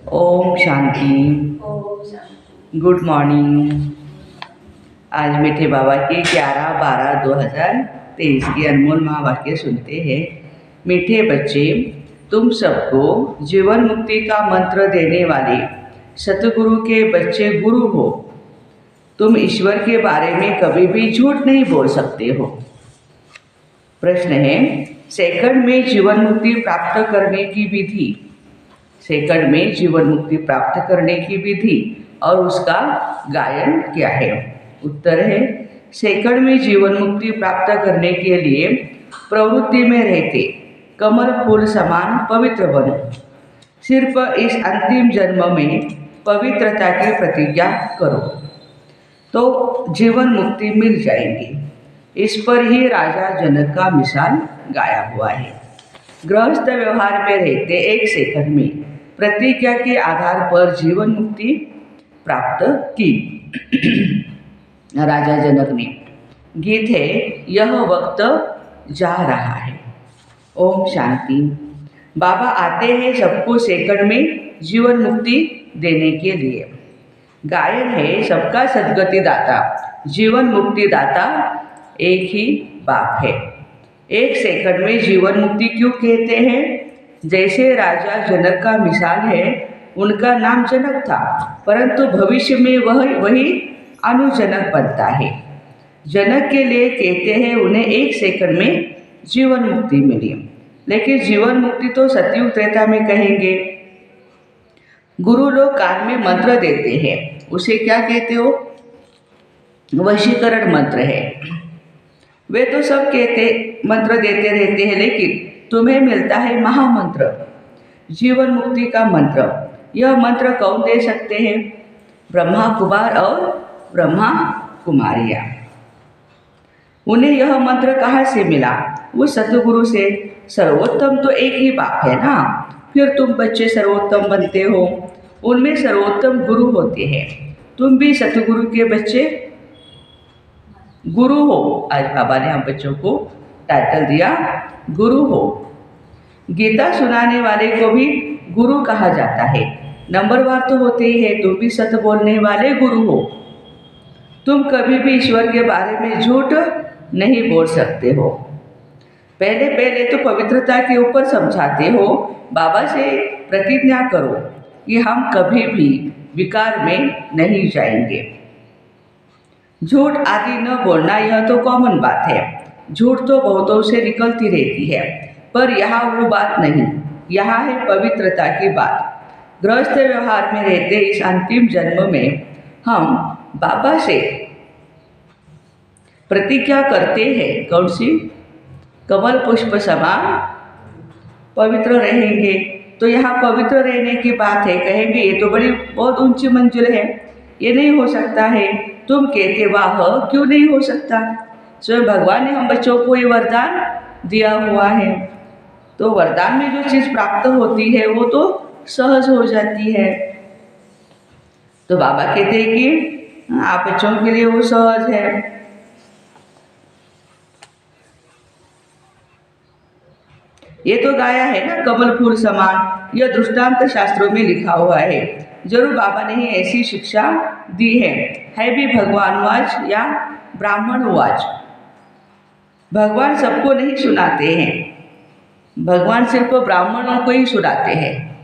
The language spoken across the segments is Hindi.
ओम शांति। ओम शांति। Good morning. आज मीठे बाबा के 11/12/2023 की अनमोल महावाक्य सुनते हैं। मीठे बच्चे, तुम सबको जीवन मुक्ति का मंत्र देने वाले सतगुरु के बच्चे गुरु हो। तुम ईश्वर के बारे में कभी भी झूठ नहीं बोल सकते हो। प्रश्न है, सेकंड में जीवन मुक्ति प्राप्त करने की विधि। सेकंड में जीवन मुक्ति प्राप्त करने की विधि और उसका गायन क्या है। उत्तर है, सेकंड में जीवन मुक्ति प्राप्त करने के लिए प्रवृत्ति में रहते कमल फूल समान पवित्र बनो। सिर्फ इस अंतिम जन्म में पवित्रता की प्रतिज्ञा करो तो जीवन मुक्ति मिल जाएगी। इस पर ही राजा जनक का मिसाल गाया हुआ है। गृहस्थ व्यवहार में रहते एक सेकंड में प्रतिज्ञा के आधार पर जीवन मुक्ति प्राप्त की। राजा जनक ने। गीत है, यह वक्त जा रहा है। ओम शांति। बाबा आते हैं सबको सेकंड में जीवन मुक्ति देने के लिए। गायन है, सबका सद्गति दाता जीवन मुक्ति दाता एक ही बाप है। एक सेकंड में जीवन मुक्ति क्यों कहते हैं? जैसे राजा जनक का मिसाल है, उनका नाम जनक था, परंतु भविष्य में वही अनुजनक बनता है। जनक के लिए कहते हैं उन्हें एक सेकंड में जीवन मुक्ति मिली, लेकिन जीवन मुक्ति तो सतयुग त्रेता में कहेंगे। गुरु लोग कान में मंत्र देते हैं, उसे क्या कहते हो? वशीकरण मंत्र है। वे तो सब कहते मंत्र देते रहते हैं, लेकिन तुम्हें मिलता है महामंत्र, जीवन मुक्ति का मंत्र। यह मंत्र कौन दे सकते हैं? ब्रह्मा कुमार और ब्रह्मा कुमारियाँ। उन्हें यह मंत्र कहाँ से मिला? वो सतगुरु से। सर्वोत्तम तो एक ही बाप है ना, फिर तुम बच्चे सर्वोत्तम बनते हो। उनमें सर्वोत्तम गुरु होते हैं। तुम भी सतगुरु के बच्चे गुरु हो। आज बाबा ने हम बच्चों को टाइटल दिया गुरु हो। गीता सुनाने वाले को भी गुरु कहा जाता है। नंबरवार तो होते ही है, तुम भी सत बोलने वाले गुरु हो। तुम कभी भी ईश्वर के बारे में झूठ नहीं बोल सकते हो। पहले पहले तो पवित्रता के ऊपर समझाते हो। बाबा से प्रतिज्ञा करो कि हम कभी भी विकार में नहीं जाएंगे। झूठ आदि न बोलना यह तो कॉमन बात है। झूठ तो बहुतों से निकलती रहती है, पर यहाँ वो बात नहीं। यहाँ है पवित्रता की बात। गृहस्थ व्यवहार में रहते इस अंतिम जन्म में हम बाबा से प्रतिज्ञा करते हैं। कौन सी? कमल पुष्प समान पवित्र रहेंगे। तो यहाँ पवित्र रहने की बात है। कहेंगे ये तो बहुत ऊंची मंजिल है, ये नहीं हो सकता है। तुम कहते वाह, क्यों नहीं हो सकता? स्वयं भगवान ने हम बच्चों को ये वरदान दिया हुआ है। तो वरदान में जो चीज़ प्राप्त होती है वो तो सहज हो जाती है। तो बाबा कहते हैं कि आप बच्चों के लिए वो सहज है। ये तो गाया है ना, कमल फूल समान। यह दृष्टांत शास्त्रों में लिखा हुआ है। जरूर बाबा ने ही ऐसी शिक्षा दी है भी भगवानवाच या ब्राह्मणवाच। भगवान सबको नहीं सुनाते हैं, भगवान सिर्फ ब्राह्मणों को ही सुनाते हैं।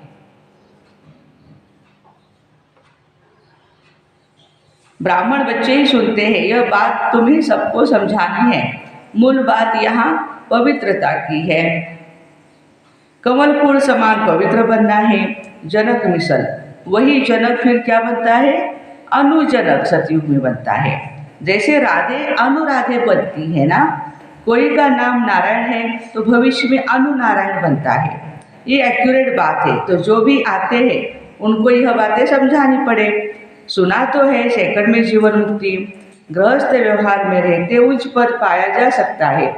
ब्राह्मण बच्चे ही सुनते हैं। यह बात तुम्हें सबको समझानी है। मूल बात यहाँ पवित्रता की है। कमल फूल समान पवित्र बनना है। जनक मिसल, वही जनक फिर क्या बनता है? अनुजनक सतयुग में बनता है। जैसे राधे अनुराधे बनती है ना, कोई का नाम नारायण है तो भविष्य में अनु नारायण बनता है। ये एक्यूरेट बात है। तो जो भी आते हैं उनको यह बातें समझानी पड़े। सुना तो है सेकंड में जीवन मुक्ति गृहस्थ व्यवहार में रहते उच्च पद पाया जा सकता है।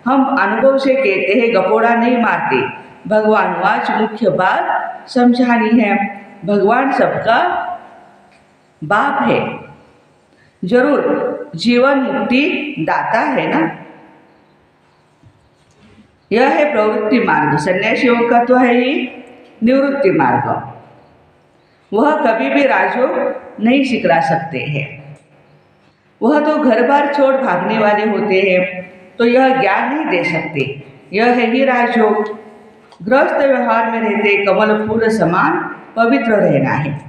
हम अनुभव से कहते हैं, गपोड़ा नहीं मारते। भगवान वाच मुख्य बात समझानी है। भगवान सबका बाप है, जरूर जीवन मुक्ति दाता है ना। यह है प्रवृत्ति मार्ग। सन्यासियों का तो है ही निवृत्ति मार्ग। वह कभी भी राजयोग नहीं सिखला सकते हैं। वह तो घर बार छोड़ भागने वाले होते हैं, तो यह ज्ञान नहीं दे सकते। यह है ही राजयोग। गृहस्थ व्यवहार में रहते कमल फूल समान पवित्र रहना है।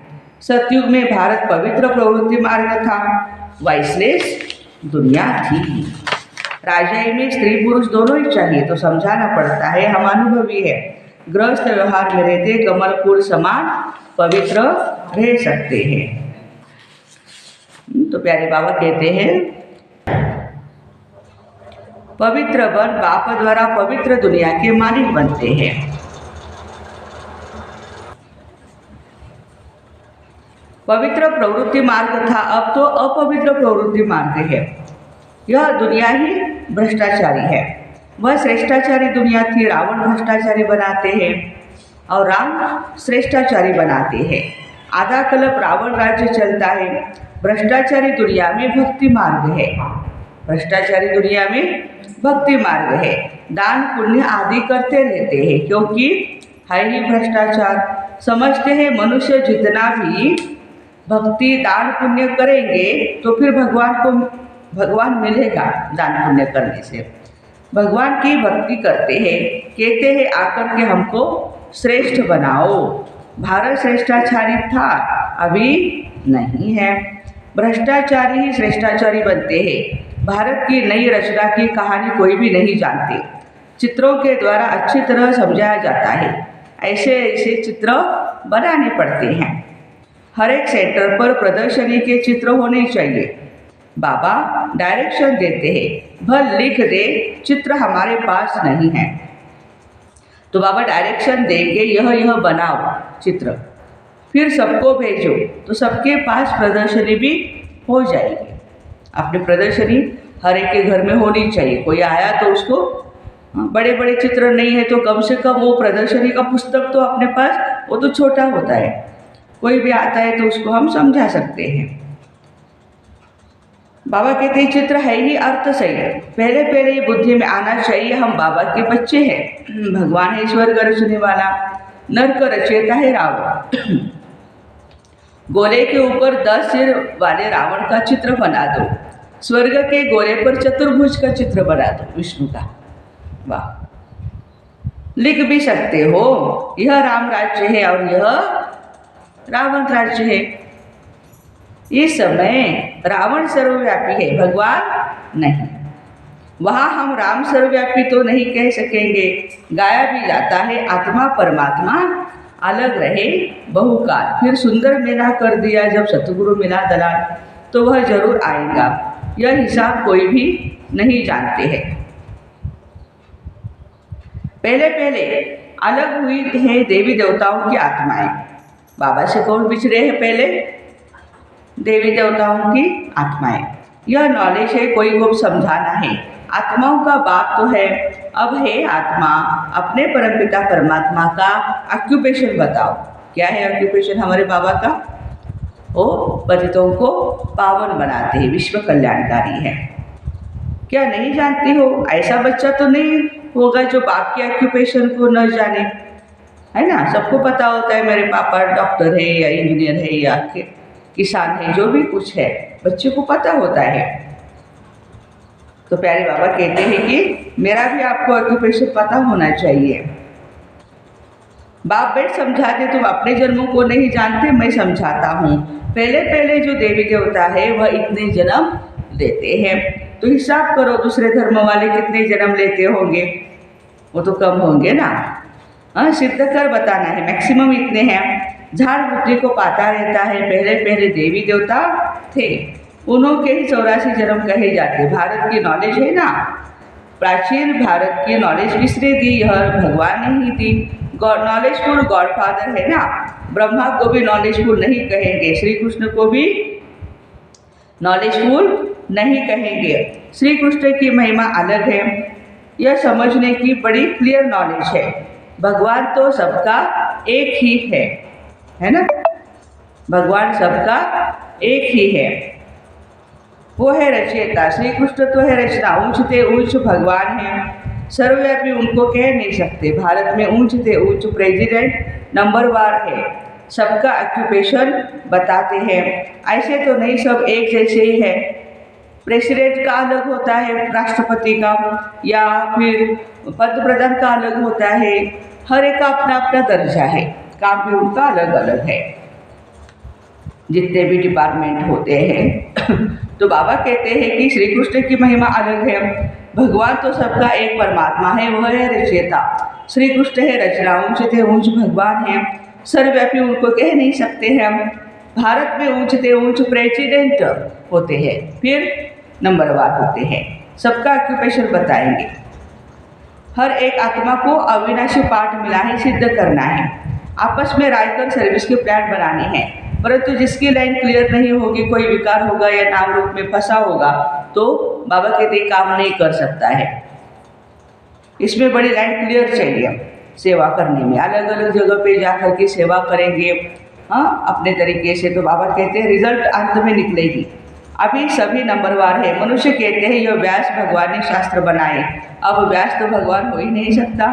सतयुग में भारत पवित्र प्रवृत्ति मार्ग था, वाइसलेस दुनिया थी। राजाई में स्त्री पुरुष दोनों ही चाहिए, तो समझाना पड़ता है, हम अनुभवी है। गृहस्थ व्यवहार में रहते कमल फूल समान पवित्र रह सकते हैं। तो प्यारे बाबा कहते हैं, पवित्र बन बाप द्वारा पवित्र दुनिया के मालिक बनते हैं। पवित्र प्रवृत्ति मार्ग था, अब तो अपवित्र प्रवृत्ति मार्ग है। यह दुनिया ही भ्रष्टाचारी है। वह श्रेष्ठाचारी दुनिया थी, रावण भ्रष्टाचारी बनाते हैं और राम श्रेष्ठाचारी बनाते हैं। आधा कल्प रावण राज्य चलता है। भ्रष्टाचारी दुनिया में भक्ति मार्ग है। भ्रष्टाचारी दुनिया में भक्ति मार्ग है। दान पुण्य आदि करते रहते हैं, क्योंकि है ही भ्रष्टाचार। समझते हैं मनुष्य जितना भी भक्ति दान पुण्य करेंगे तो फिर भगवान मिलेगा। दान पुण्य करने से भगवान की भक्ति करते हैं, कहते हैं आकर के हमको श्रेष्ठ बनाओ। भारत श्रेष्ठाचारी था, अभी नहीं है। भ्रष्टाचारी ही श्रेष्ठाचारी बनते हैं। भारत की नई रचना की कहानी कोई भी नहीं जानते। चित्रों के द्वारा अच्छी तरह समझाया जाता है। ऐसे ऐसे चित्र बनाने पड़ते हैं। हर एक सेंटर पर प्रदर्शनी के चित्र होने चाहिए। बाबा डायरेक्शन देते हैं, भल लिख दे, चित्र हमारे पास नहीं है। तो बाबा डायरेक्शन देंगे, यह बनाओ चित्र, फिर सबको भेजो, तो सबके पास प्रदर्शनी भी हो जाएगी। अपनी प्रदर्शनी हर एक के घर में होनी चाहिए। कोई आया तो उसको बड़े बड़े चित्र नहीं है तो कम से कम वो प्रदर्शनी का पुस्तक तो अपने पास, वो तो छोटा होता है, कोई भी आता है तो उसको हम समझा सकते हैं। बाबा कहते हैं चित्र है ही अर्थ सही। पहले पहले ही बुद्धि में आना चाहिए हम बाबा के बच्चे हैं। भगवान है स्वर्ग रचने वाला, नरक रचेता है रावण। गोले के ऊपर 10 सिर वाले रावण का चित्र बना दो, स्वर्ग के गोले पर चतुर्भुज का चित्र बना दो विष्णु का। वाह, लिख भी सकते हो, यह राम राज्य है और यह रावण राज्य है। इस समय रावण सर्वव्यापी है, भगवान नहीं। वहाँ हम राम सर्वव्यापी तो नहीं कह सकेंगे, गाया भी जाता है आत्मा परमात्मा अलग रहे बहुकाल। फिर सुंदर मेला कर दिया जब सतगुरु मिला दलाल, तो वह जरूर आएगा। यह हिसाब कोई भी नहीं जानते हैं। पहले पहले अलग हुई है देवी देवताओं की आत्माएं। बाबा से कौन बिछड़े हैं? पहले देवी देवताओं की आत्माएं। यह नॉलेज है, कोई को समझाना है। आत्माओं का बाप तो है, अब है आत्मा अपने परमपिता परमात्मा का ऑक्यूपेशन बताओ। क्या है ऑक्यूपेशन हमारे बाबा का? वो पतितों को पावन बनाते हैं, विश्व कल्याणकारी है। क्या नहीं जानती हो? ऐसा बच्चा तो नहीं होगा जो बाप के ऑक्यूपेशन को न जाने, है ना। सबको पता होता है मेरे पापा डॉक्टर है या इंजीनियर है या किसान है, जो भी कुछ है बच्चे को पता होता है। तो प्यारे बाबा कहते हैं कि मेरा भी आपको ऑक्यूपेशन पता होना चाहिए। बाप बेट समझाते, तुम अपने जन्मों को नहीं जानते, मैं समझाता हूँ। पहले पहले जो देवी देवता है वह इतने जन्म लेते हैं, तो हिसाब करो दूसरे धर्म वाले कितने जन्म लेते होंगे, वो तो कम होंगे ना। हाँ, सिद्ध कर बताना है, मैक्सिमम इतने हैं। झाड़ बुद्धि को पाता रहता है। पहले पहले देवी देवता थे, उन्होंने ही 84 जन्म कहे जाते। भारत की नॉलेज है ना, प्राचीन भारत की नॉलेज किसने दी? यह भगवान ने ही दी। नॉलेजफुल गॉडफादर है ना। ब्रह्मा को भी नॉलेजफुल नहीं कहेंगे, श्री कृष्ण को भी नॉलेजफुल नहीं कहेंगे। श्री कृष्ण की महिमा अलग है, यह समझने की बड़ी क्लियर नॉलेज है। भगवान तो सबका एक ही है ना। भगवान सबका एक ही है, वो है रचयिता। श्री कृष्ण तो है रचना, ऊंचते ऊंच भगवान है, सर्वव्यापी उनको कह नहीं सकते। भारत में ऊंचते ऊंच प्रेसिडेंट नंबर 1 है, सबका ऑक्यूपेशन बताते हैं। ऐसे तो नहीं, सब एक जैसे ही है। प्रेसिडेंट का अलग होता है, राष्ट्रपति का, या फिर पंत प्रधान का अलग होता है। हर एक का अपना अपना दर्जा है, काम भी उनका अलग अलग है, जितने भी डिपार्टमेंट होते हैं। तो बाबा कहते हैं कि श्री कृष्ण की महिमा अलग है। भगवान तो सबका एक परमात्मा है, वह है रचयिता। श्री कृष्ण है रचना, ऊंचते ऊंच भगवान है, सर्वव्यापी उनको कह नहीं सकते हैं हम। भारत में ऊंचते ऊंच प्रेसिडेंट होते हैं, फिर नंबरवार होते हैं। सबका ऑक्यूपेशन बताएंगे। हर एक आत्मा को अविनाशी पाठ मिला है, सिद्ध करना है, आपस में राय कर सर्विस के प्लान बनाने हैं। परंतु जिसकी लाइन क्लियर नहीं होगी, कोई विकार होगा या नाम रूप में फंसा होगा, तो बाबा कहते काम नहीं कर सकता है। इसमें बड़ी लाइन क्लियर चाहिए सेवा करने में। अलग अलग जगह पे जाकर के सेवा करेंगे, हाँ, अपने तरीके से, तो बाबा कहते हैं रिजल्ट अंत में निकलेगी। अभी सभी नंबरवार है। मनुष्य कहते हैं यह व्यास भगवान ने शास्त्र बनाए। अब व्यास तो भगवान हो ही नहीं सकता।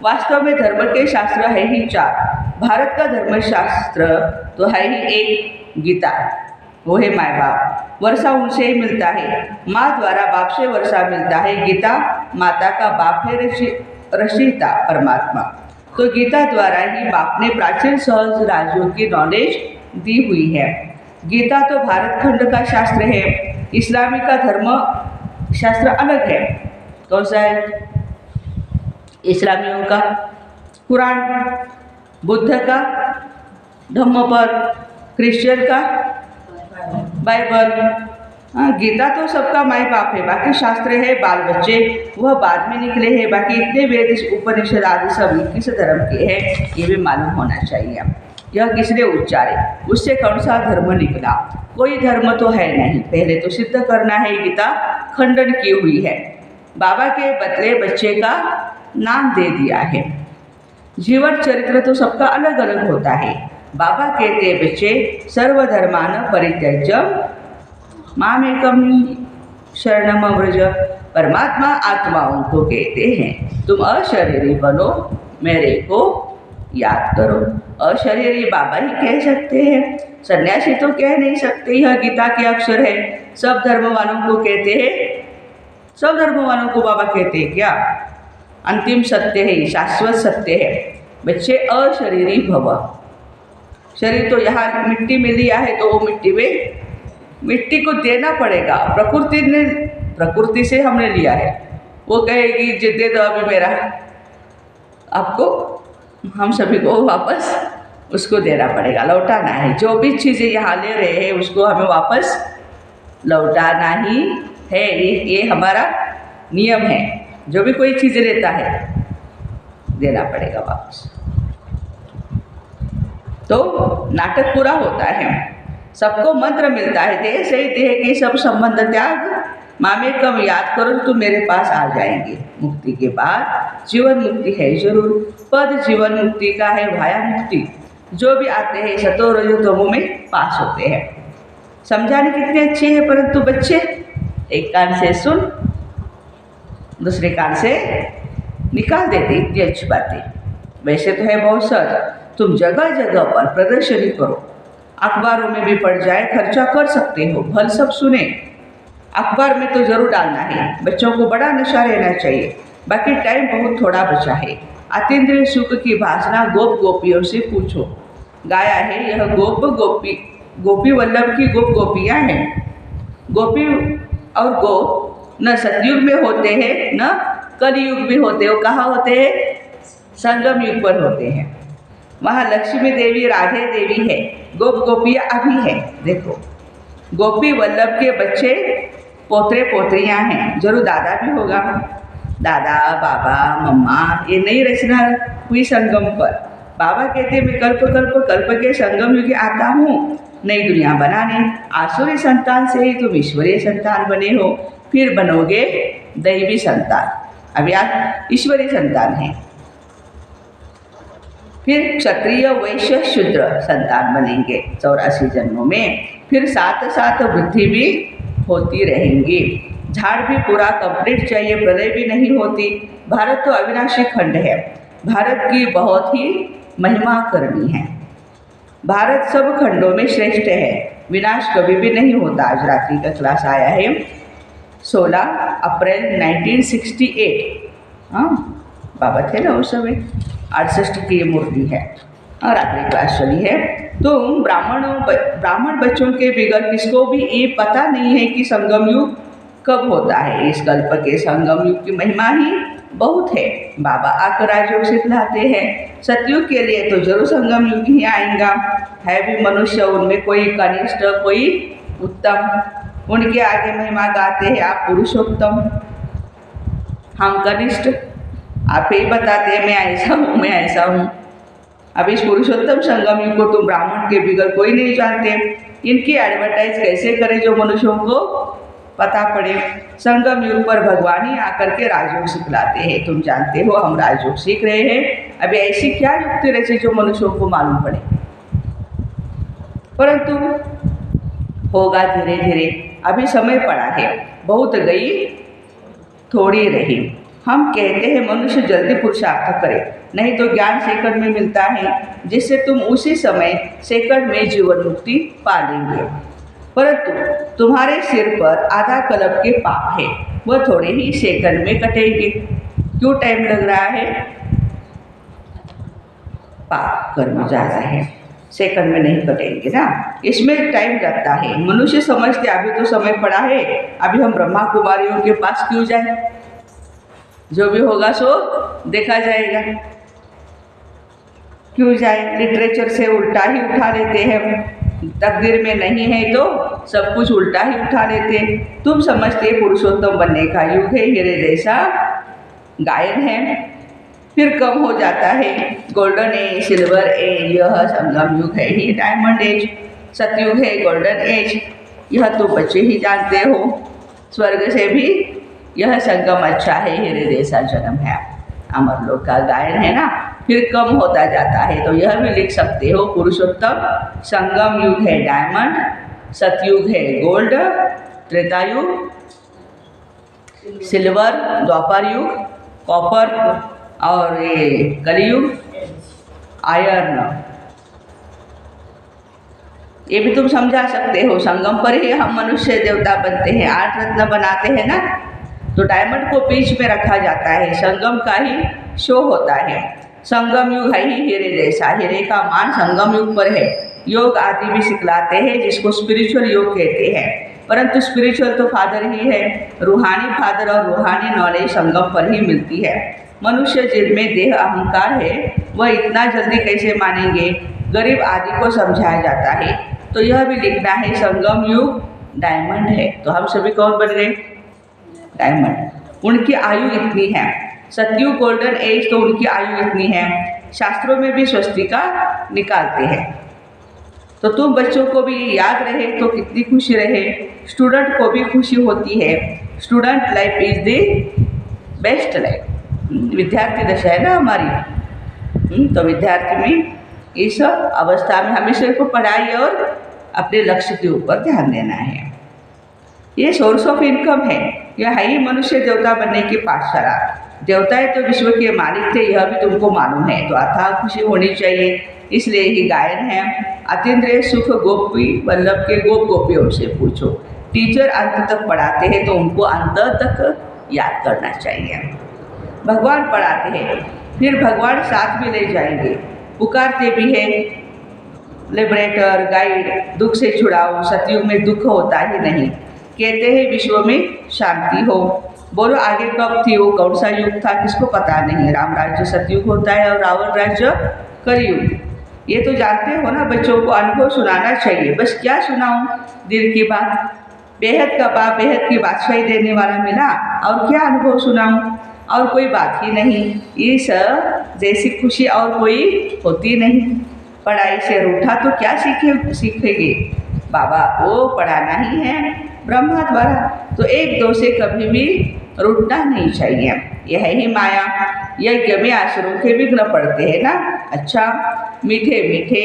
वास्तव में धर्म के शास्त्र है ही 4। भारत का धर्मशास्त्र तो है ही एक, गीता, वो है माँ बाप, वर्षा उनसे ही मिलता है। माँ द्वारा बाप से वर्षा मिलता है। गीता माता का बाप है, रचयिता परमात्मा। तो गीता द्वारा ही बाप ने प्राचीन सहज राज्यों की नॉलेज दी हुई है। गीता तो भारत खंड का शास्त्र है। इस्लामी का धर्म शास्त्र अलग है। कौन सा है? इस्लामियों का कुरान, बुद्ध का धम्मपद, क्रिश्चियन का बाइबल। हाँ, गीता तो सबका माई बाप है। बाकी शास्त्र है बाल बच्चे, वह बाद में निकले हैं। बाकी इतने वेद उपनिषद आदि सब किस धर्म के हैं, ये भी मालूम होना चाहिए। यह किसने उच्चारे, उससे कौन सा धर्म निकला? कोई धर्म तो है नहीं। पहले तो सिद्ध करना है। गीता खंडन की हुई है। बाबा के बदले बच्चे का नाम दे दिया है। जीवन चरित्र तो सबका अलग अलग होता है। बाबा कहते बच्चे सर्वधर्मान परित्यज्य मामेकम शरणम व्रज। परमात्मा आत्माओं को कहते हैं तुम अशरीरी बनो, मेरे को याद करो। अशरीरी बाबा ही कह सकते हैं, सन्यासी तो कह नहीं सकते। यह गीता के अक्षर है। सब धर्म वालों को कहते हैं, सब धर्म वालों को बाबा कहते हैं क्या? अंतिम सत्य है, शाश्वत सत्य है। बच्चे अशरीरी भव। शरीर तो यहाँ मिट्टी में लिया है, तो वो मिट्टी में, मिट्टी को देना पड़ेगा। प्रकृति से हमने लिया है। वो कहेगी जे दे दो अभी मेरा, आपको, हम सभी को वापस उसको देना पड़ेगा, लौटाना है। जो भी चीज़ें यहाँ ले रहे हैं उसको हमें वापस लौटाना ही है। ये हमारा नियम है। जो भी कोई चीज़ लेता है देना पड़ेगा वापस। तो नाटक पूरा होता है। सबको मंत्र मिलता है, देह से ही देह के सब संबंध त्याग, मामे कम याद करो तो मेरे पास आ जाएंगे। मुक्ति के बाद जीवन मुक्ति है जरूर। पद जीवन मुक्ति का है, भाया मुक्ति। जो भी आते हैं सतो रजो तमो में पास होते हैं। समझाने कितने अच्छे हैं, परंतु बच्चे एक कान से सुन, दूसरे कान से निकाल देते। इतनी अच्छी बातें वैसे तो है बहुत सच। तुम जगह जगह पर प्रदर्शनी करो, अखबारों में भी पड़ जाए, खर्चा कर सकते हो, भल सब सुने। अखबार में तो जरूर डालना है। बच्चों को बड़ा नशा रहना चाहिए। बाकी टाइम बहुत थोड़ा बचा है। अतीन्द्रिय सुख की भाषणा गोप गोपियों से पूछो। गाया है यह गोप गोपी, गोपी वल्लभ की गोप गोपियाँ हैं। गोपी और गोप न सतयुग में होते हैं न कलयुग में होते हो। कहाँ होते हैं? संगम युग पर होते हैं। वहाँ लक्ष्मी देवी, राधे देवी है, गोप गोपियाँ अभी है। देखो, गोपी वल्लभ के बच्चे पोतरे पोतरियाँ हैं। जरूर दादा भी होगा, दादा बाबा मम्मा। ये नई रचना हुई संगम पर। बाबा कहते मैं कल्प कल्प कल्प के संगम युग आता हूँ नई दुनिया बनाने। आसुरी संतान से ही तुम ईश्वरीय संतान बने हो, फिर बनोगे दैवी संतान। अभी आप ईश्वरीय संतान हैं, फिर क्षत्रिय वैश्य शूद्र संतान बनेंगे 84 जन्मों में। फिर साथ साथ वृद्धि भी होती रहेंगी। झाड़ भी पूरा कंप्लीट चाहिए, प्रलय भी नहीं होती। भारत तो अविनाशी खंड है। भारत की बहुत ही महिमा करनी है। भारत सब खंडों में श्रेष्ठ है, विनाश कभी भी नहीं होता। आज रात्रि का क्लास आया है 16 अप्रैल 1968। हाँ, बाबा थे ना उस समय, 68 की ये मूर्ति है। और रात्रि क्लास चली है। तो ब्राह्मण बच्चों के बिगड़ किसको भी ये पता नहीं है कि संगम युग कब होता है। इस कल्प के संगम युग की महिमा ही बहुत है। बाबा आकर राजयोग सिखलाते हैं। सतयुग के लिए तो जरूर संगम युग ही आएगा। है भी मनुष्य, उनमें कोई कनिष्ठ कोई उत्तम। उनके आगे महिमा गाते हैं आप पुरुषोत्तम, हम कनिष्ठ। आप ही बताते हैं मैं ऐसा हूँ, मैं ऐसा हूँ। अब इस पुरुषोत्तम संगम युग को तुम ब्राह्मण के बिगड़ कोई नहीं जानते। इनकी एडवर्टाइज कैसे करें जो मनुष्यों को पता पड़े। संगम युग पर भगवान ही आकर के राजयोग सिखलाते हैं। तुम जानते हो हम राजयोग सीख रहे हैं। अभी ऐसी क्या युक्ति रची जो मनुष्यों को मालूम पड़े, परंतु होगा धीरे धीरे। अभी समय पड़ा है, बहुत गई थोड़ी रही। हम कहते हैं मनुष्य जल्दी पुरुषार्थ करे, नहीं तो ज्ञान सेकंड में मिलता है, जिससे तुम उसी समय सेकंड में जीवन मुक्ति पा लेंगे। परंतु तुम्हारे सिर पर आधा कल्प के पाप है, वह थोड़े ही सेकंड में कटेंगे। क्यों टाइम लग रहा है? पाप कर्म ज़्यादा है, सेकंड में नहीं कटेंगे ना, इसमें टाइम लगता है। मनुष्य समझते अभी तो समय पड़ा है, अभी हम ब्रह्मा कुमारियों के पास क्यों जाए, जो भी होगा सो देखा जाएगा। क्यों जाए, लिटरेचर से उल्टा ही उठा लेते हैं। तकदीर में नहीं है तो सब कुछ उल्टा ही उठा लेते। तुम समझते पुरुषोत्तम बनने का युग है, हीरे जैसा गायन है, फिर कम हो जाता है। गोल्डन एज, सिल्वर एज, यह संगम युग है ही। डायमंड एज, सतयुग है, गोल्डन एज, यह तो बच्चे ही जानते हो। स्वर्ग से भी यह संगम अच्छा है, हीरे जैसा जन्म है। अमर लोक का गायन है ना, फिर कम होता जाता है। तो यह भी लिख सकते हो, पुरुषोत्तम संगम युग है डायमंड, सतयुग है गोल्ड, त्रेतायुग सिल्वर, द्वापर युग कॉपर, और ये कलियुग आयरन। ये भी तुम समझा सकते हो। संगम पर ही हम मनुष्य देवता बनते हैं, 8 रत्न बनाते हैं ना, तो डायमंड को बीच में रखा जाता है, संगम का ही शो होता है। संगम युग है ही हीरे जैसा, हीरे का मान संगम युग पर है। योग आदि भी सिखलाते हैं, जिसको स्पिरिचुअल योग कहते हैं, परंतु स्पिरिचुअल तो फादर ही है। रूहानी फादर और रूहानी नॉलेज संगम पर ही मिलती है। मनुष्य जिनमें देह अहंकार है, वह इतना जल्दी कैसे मानेंगे। गरीब आदि को समझाया जाता है। तो यह भी लिखना है संगम युग डायमंड है। तो हम सभी कौन बन गए? डायमंड। उनकी आयु इतनी है। सतयुग गोल्डन एज, तो उनकी आयु इतनी है। शास्त्रों में भी स्वस्तिका निकालते हैं। तो तुम बच्चों को भी याद रहे तो कितनी खुशी रहे, स्टूडेंट को भी खुशी होती है। Student life is the best life. विद्यार्थी दशा है ना हमारी। तो विद्यार्थी में इस अवस्था में हमें सिर्फ पढ़ाई और अपने लक्ष्य के ऊपर ध्यान देना है। ये सोर्स ऑफ इनकम है। यह है ही मनुष्य देवता बनने की पाठशाला। देवताएं तो विश्व के मालिक थे, यह भी तुमको मालूम है। तो अथाह खुशी होनी चाहिए, इसलिए ही गायन है। अतीन्द्रिय सुख गोपी वल्लभ के गोप गोपियों से पूछो। टीचर अंत तक पढ़ाते हैं तो उनको अंत तक याद करना चाहिए। भगवान पढ़ाते हैं, फिर भगवान साथ भी ले जाएंगे। पुकारते भी हैं, लिबरेटर गाइड, दुख से छुड़ाओ। सतयुग में दुख होता ही नहीं। कहते हैं विश्व में शांति हो। बोलो आगे कब थी वो, कौन सा युग था, किसको पता नहीं। राम राज्य सतयुग होता है और रावण राज्य कलयुग। ये तो जानते हो ना, बच्चों को अनुभव सुनाना चाहिए। बस क्या सुनाऊं, दिल की बात। बेहद का बाप बेहद की बादशाही देने वाला मिला, और क्या अनुभव सुनाऊं, और कोई बात ही नहीं। इस जैसी खुशी और कोई होती नहीं। पढ़ाई से रूठा तो क्या सीखेंगे। बाबा को पढ़ाना ही है ब्रह्मा द्वारा, तो एक दो से कभी भी रूठना नहीं चाहिए। यह ही माया। यज्ञ में आश्रम के विघ्न पड़ते हैं ना। अच्छा, मीठे मीठे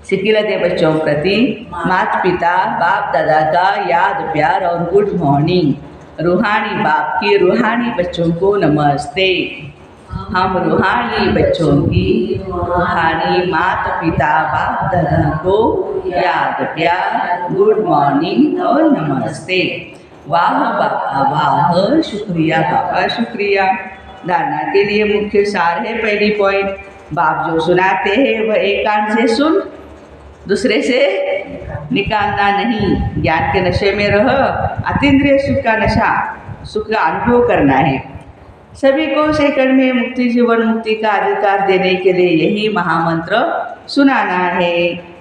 सिकिलते बच्चों प्रति माता पिता बाप दादा का याद प्यार और गुड मॉर्निंग। रूहानी बाप की रूहानी बच्चों को नमस्ते। हम रूहानी बच्चों की रूहानी माता पिता बाप दादा को याद प्यार गुड मॉर्निंग और नमस्ते। वाह बाबा वाह, शुक्रिया बाबा शुक्रिया। धारणा के लिए मुख्य सार है, पहली पॉइंट, बाप जो सुनाते हैं वह एक कान से सुन, दूसरे से निकालना नहीं। ज्ञान के नशे में रह, अतीन्द्रिय सुख का नशा, सुख का अनुभव करना है। सभी को सेकंड में मुक्ति जीवन मुक्ति का अधिकार देने के लिए यही महामंत्र सुनाना है।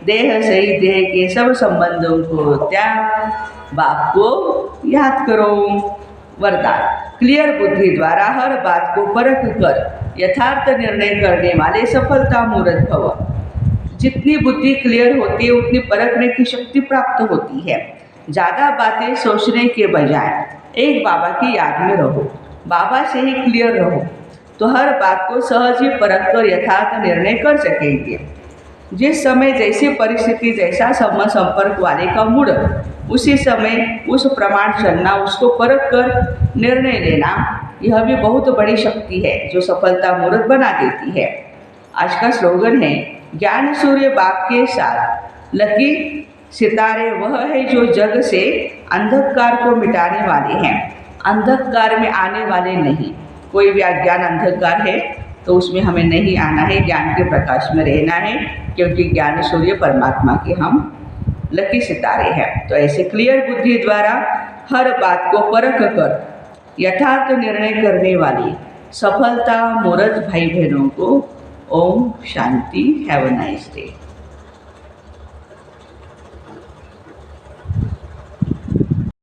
देह सहित देह के सब संबंधों को त्याग, बाप को याद करो। वरदान, क्लियर बुद्धि द्वारा हर बात को परख कर यथार्थ निर्णय करने वाले सफलता मूर्त भव। जितनी बुद्धि क्लियर होती है उतनी परखने की शक्ति प्राप्त होती है। ज़्यादा बातें सोचने के बजाय एक बाबा की याद में रहो, बाबा से ही क्लियर रहो, तो हर बात को सहज ही परख कर यथार्थ निर्णय कर सकेंगे। जिस समय जैसी परिस्थिति जैसा संपर्क वाले का मूड, उसी समय उस प्रमाण चलना, उसको परख कर निर्णय लेना, यह भी बहुत बड़ी शक्ति है जो सफलता मूर्त बना देती है। आज का स्लोगन है, ज्ञान सूर्य बाप के साथ लकी सितारे वह है जो जग से अंधकार को मिटाने वाले हैं, अंधकार में आने वाले नहीं। कोई भी अज्ञान अंधकार है तो उसमें हमें नहीं आना है, ज्ञान के प्रकाश में रहना है, क्योंकि ज्ञान सूर्य परमात्मा के हम लकी सितारे हैं। तो ऐसे क्लियर बुद्धि द्वारा हर बात को परख कर यथार्थ निर्णय करने वाली सफलता मूर्त भाई बहनों को ओम शांति। Have a nice day.